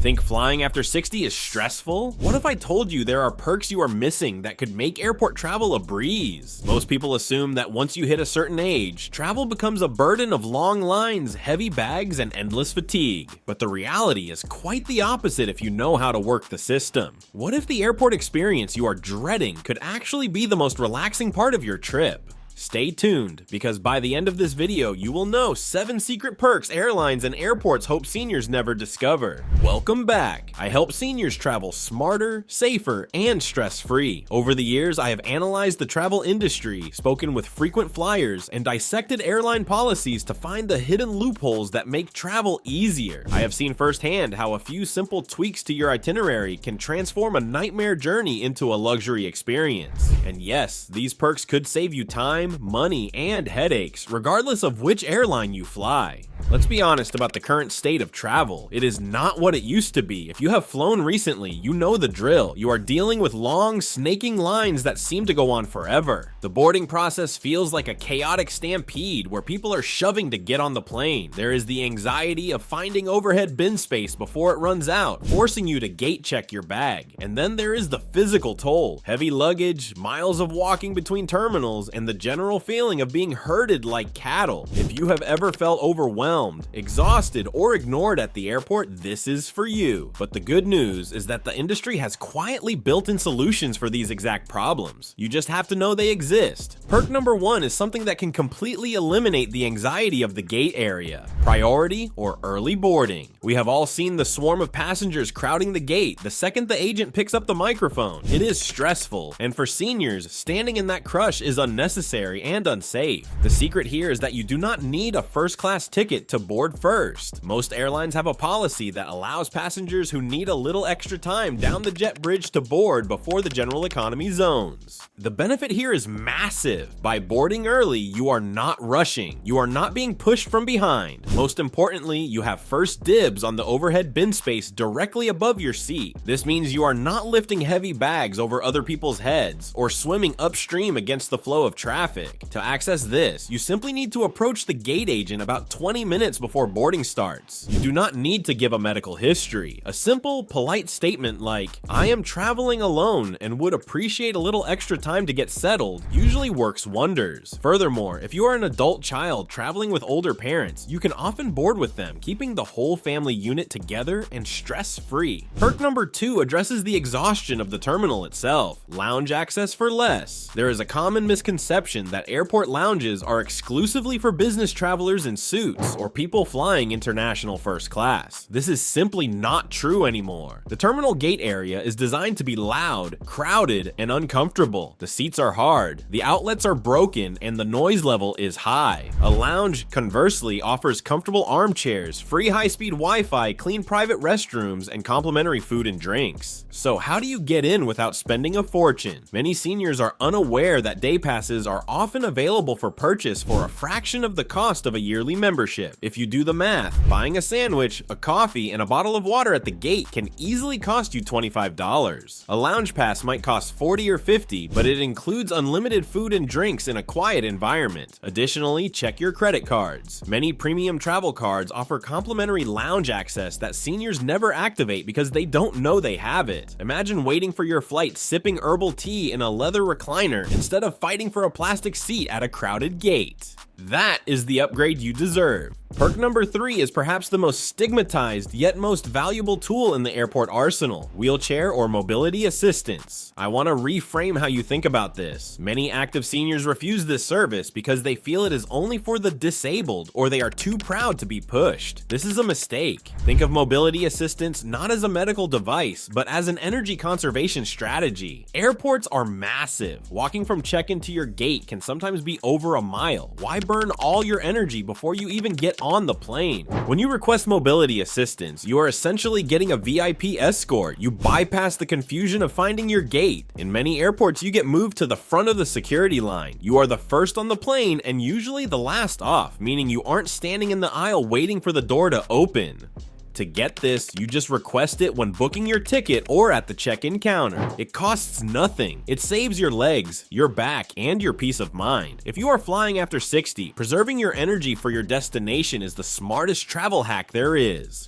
Think flying after 60 is stressful? What if I told you there are perks you are missing that could make airport travel a breeze? Most people assume that once you hit a certain age, travel becomes a burden of long lines, heavy bags, and endless fatigue. But the reality is quite the opposite if you know how to work the system. What if the airport experience you are dreading could actually be the most relaxing part of your trip? Stay tuned, because by the end of this video, you will know 7 secret perks airlines and airports hope seniors never discover. Welcome back. I help seniors travel smarter, safer, and stress-free. Over the years, I have analyzed the travel industry, spoken with frequent flyers, and dissected airline policies to find the hidden loopholes that make travel easier. I have seen firsthand how a few simple tweaks to your itinerary can transform a nightmare journey into a luxury experience. And yes, these perks could save you time, money, and headaches, regardless of which airline you fly. Let's be honest about the current state of travel. It is not what it used to be. If you have flown recently, you know the drill. You are dealing with long, snaking lines that seem to go on forever. The boarding process feels like a chaotic stampede where people are shoving to get on the plane. There is the anxiety of finding overhead bin space before it runs out, forcing you to gate check your bag. And then there is the physical toll. Heavy luggage, miles of walking between terminals, and the general feeling of being herded like cattle. If you have ever felt overwhelmed, exhausted, or ignored at the airport, this is for you. But the good news is that the industry has quietly built in solutions for these exact problems. You just have to know they exist. Perk number 1 is something that can completely eliminate the anxiety of the gate area: priority or early boarding. We have all seen the swarm of passengers crowding the gate the second the agent picks up the microphone. It is stressful, and for seniors, standing in that crush is unnecessary and unsafe. The secret here is that you do not need a first-class ticket to board first. Most airlines have a policy that allows passengers who need a little extra time down the jet bridge to board before the general economy zones. The benefit here is massive. By boarding early, you are not rushing. You are not being pushed from behind. Most importantly, you have first dibs on the overhead bin space directly above your seat. This means you are not lifting heavy bags over other people's heads or swimming upstream against the flow of traffic. To access this, you simply need to approach the gate agent about 20 minutes before boarding starts. You do not need to give a medical history. A simple, polite statement like, "I am traveling alone and would appreciate a little extra time to get settled," usually works wonders. Furthermore, if you are an adult child traveling with older parents, you can often board with them, keeping the whole family unit together and stress-free. Perk number 2 addresses the exhaustion of the terminal itself: lounge access for less. There is a common misconception that airport lounges are exclusively for business travelers in suits or people flying international first class. This is simply not true anymore. The terminal gate area is designed to be loud, crowded, and uncomfortable. The seats are hard, the outlets are broken, and the noise level is high. A lounge, conversely, offers comfortable armchairs, free high-speed Wi-Fi, clean private restrooms, and complimentary food and drinks. So how do you get in without spending a fortune? Many seniors are unaware that day passes are often available for purchase for a fraction of the cost of a yearly membership. If you do the math, buying a sandwich, a coffee, and a bottle of water at the gate can easily cost you $25. A lounge pass might cost $40 or $50, but it includes unlimited food and drinks in a quiet environment. Additionally, check your credit cards. Many premium travel cards offer complimentary lounge access that seniors never activate because they don't know they have it. Imagine waiting for your flight sipping herbal tea in a leather recliner instead of fighting for a plastic seat at a crowded gate. That is the upgrade you deserve. Perk number 3 is perhaps the most stigmatized yet most valuable tool in the airport arsenal: wheelchair or mobility assistance. I want to reframe how you think about this. Many active seniors refuse this service because they feel it is only for the disabled or they are too proud to be pushed. This is a mistake. Think of mobility assistance not as a medical device, but as an energy conservation strategy. Airports are massive. Walking from check-in to your gate can sometimes be over a mile. Why burn all your energy before you even get on the plane? When you request mobility assistance, you are essentially getting a VIP escort. You bypass the confusion of finding your gate. In many airports, you get moved to the front of the security line. You are the first on the plane and usually the last off, meaning you aren't standing in the aisle waiting for the door to open. To get this, you just request it when booking your ticket or at the check-in counter. It costs nothing. It saves your legs, your back, and your peace of mind. If you are flying after 60, preserving your energy for your destination is the smartest travel hack there is.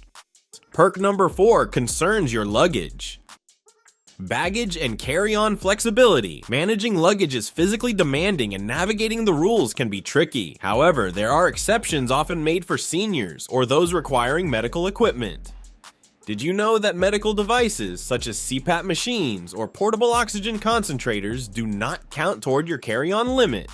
Perk number 4 concerns your luggage. Baggage and carry-on flexibility. Managing luggage is physically demanding and navigating the rules can be tricky. However, there are exceptions often made for seniors or those requiring medical equipment. Did you know that medical devices such as CPAP machines or portable oxygen concentrators do not count toward your carry-on limit?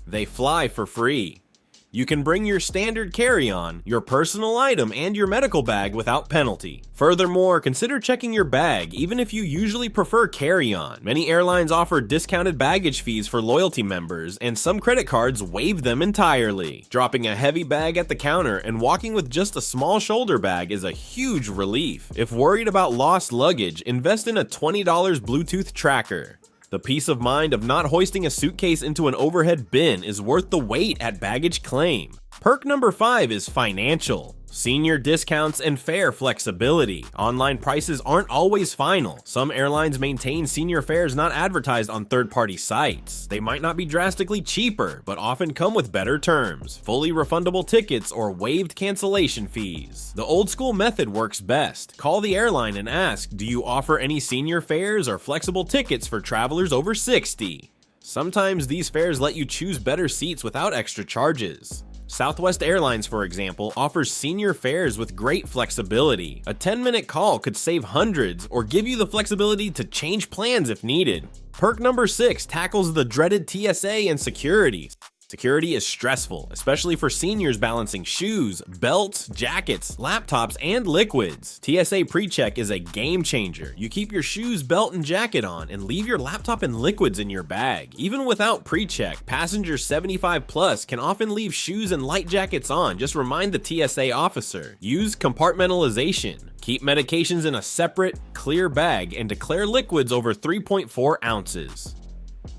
They fly for free. You can bring your standard carry-on, your personal item, and your medical bag without penalty. Furthermore, consider checking your bag even if you usually prefer carry-on. Many airlines offer discounted baggage fees for loyalty members, and some credit cards waive them entirely. Dropping a heavy bag at the counter and walking with just a small shoulder bag is a huge relief. If worried about lost luggage, invest in a $20 Bluetooth tracker. The peace of mind of not hoisting a suitcase into an overhead bin is worth the wait at baggage claim. Perk number 5 is financial. Senior discounts and fare flexibility. Online prices aren't always final. Some airlines maintain senior fares not advertised on third-party sites. They might not be drastically cheaper, but often come with better terms, fully refundable tickets, or waived cancellation fees. The old-school method works best. Call the airline and ask, do you offer any senior fares or flexible tickets for travelers over 60? Sometimes these fares let you choose better seats without extra charges. Southwest Airlines, for example, offers senior fares with great flexibility. A 10-minute call could save hundreds or give you the flexibility to change plans if needed. Perk number 6 tackles the dreaded TSA and security. Security is stressful, especially for seniors balancing shoes, belts, jackets, laptops, and liquids. TSA PreCheck is a game changer. You keep your shoes, belt, and jacket on and leave your laptop and liquids in your bag. Even without PreCheck, passengers 75 plus can often leave shoes and light jackets on. Just remind the TSA officer. Use compartmentalization. Keep medications in a separate, clear bag and declare liquids over 3.4 ounces.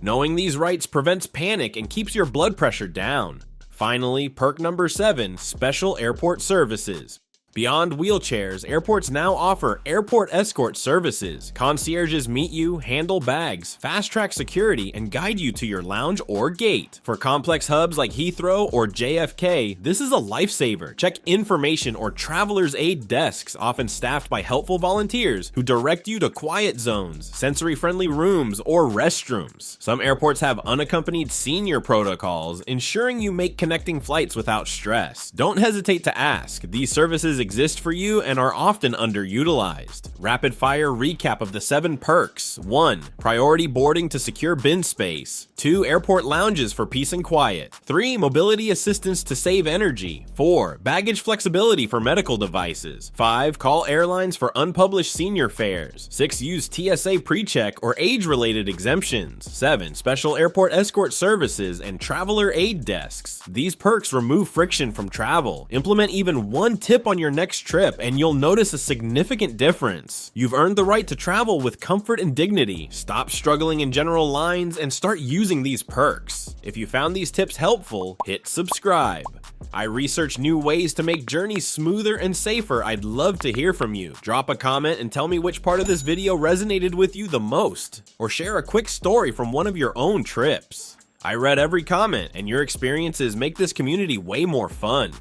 Knowing these rights prevents panic and keeps your blood pressure down. Finally, perk number 7, special airport services. Beyond wheelchairs, airports now offer airport escort services. Concierges meet you, handle bags, fast-track security, and guide you to your lounge or gate. For complex hubs like Heathrow or JFK, this is a lifesaver. Check information or traveler's aid desks, often staffed by helpful volunteers who direct you to quiet zones, sensory-friendly rooms, or restrooms. Some airports have unaccompanied senior protocols, ensuring you make connecting flights without stress. Don't hesitate to ask. These services exist for you and are often underutilized. Rapid fire recap of the 7 perks. 1. Priority boarding to secure bin space. 2. Airport lounges for peace and quiet. 3. Mobility assistance to save energy. 4. Baggage flexibility for medical devices. 5. Call airlines for unpublished senior fares. 6. Use TSA PreCheck or age-related exemptions. 7. Special airport escort services and traveler aid desks. These perks remove friction from travel. Implement even one tip on your next trip and you'll notice a significant difference. You've earned the right to travel with comfort and dignity. Stop struggling in general lines and start using these perks. If you found these tips helpful, hit subscribe. I research new ways to make journeys smoother and safer. I'd love to hear from you. Drop a comment and tell me which part of this video resonated with you the most, or share a quick story from one of your own trips. I read every comment, and your experiences make this community way more fun.